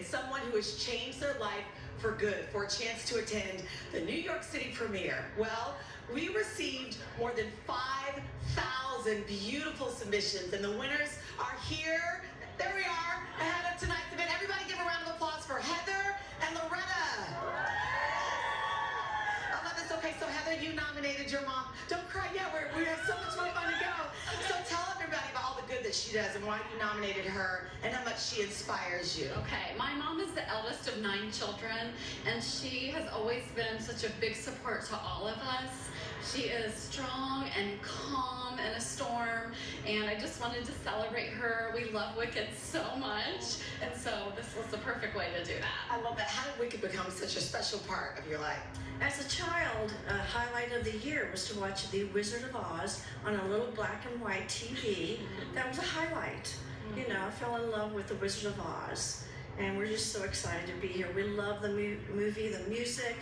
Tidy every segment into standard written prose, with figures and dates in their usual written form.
someone who has changed their life for good for a chance to attend the New York City premiere. Well, we received more than 5,000 beautiful submissions, and the winners are here. There we are, ahead of tonight's event. Everybody give a round of applause for Heather and Loretta. I love this. Okay, so Heather, you nominated your mom. Don't cry yet. We have so much more fun to go. So tell everybody about all the good that she does and why you nominated her and how much she inspires you. Okay, my mom is the eldest of 9 children, and she has always been such a big support to all of us. She is strong and calm in a storm, and I just wanted to celebrate her. We love Wicked so much, and so this was the perfect way to do that. I love that. How did Wicked become such a special part of your life? As a child, a highlight of the year was to watch The Wizard of Oz on a little black and white TV. That was a highlight. You know, I fell in love with The Wizard of Oz, and we're just so excited to be here. We love the movie, the music,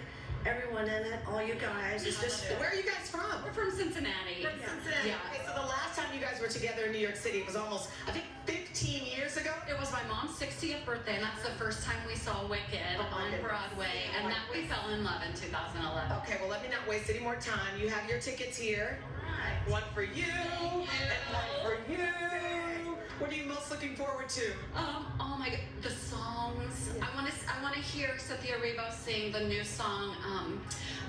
everyone in it, all you guys. It's just Where are you guys from? We're from Cincinnati. From Cincinnati. Yeah. Okay, so the last time you guys were together in New York City was almost, I think, 15 years ago? It was my mom's 60th birthday, and that's the first time we saw Wicked on Broadway, and that we fell in love in 2011. Okay, well, let me not waste any more time. You have your tickets here. One for you, and one for you. What are you most looking forward to? Oh my God, the songs. I want to hear Cynthia Erivo sing the new song,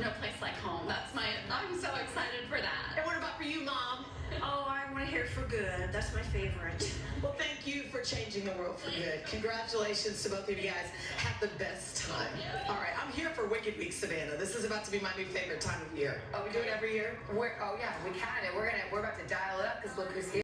No Place Like Home. I'm so excited for that. And what about for you, Mom? oh, I want to hear For Good. That's my favorite. Well, thank you for changing the world for good. Congratulations to both of you guys. Have the best time. All right, I'm here for Wicked Week, Savannah. This is about to be my new favorite time of year. Oh, we do it every year? Oh yeah, we can, and we're about to dial it up because look who's here.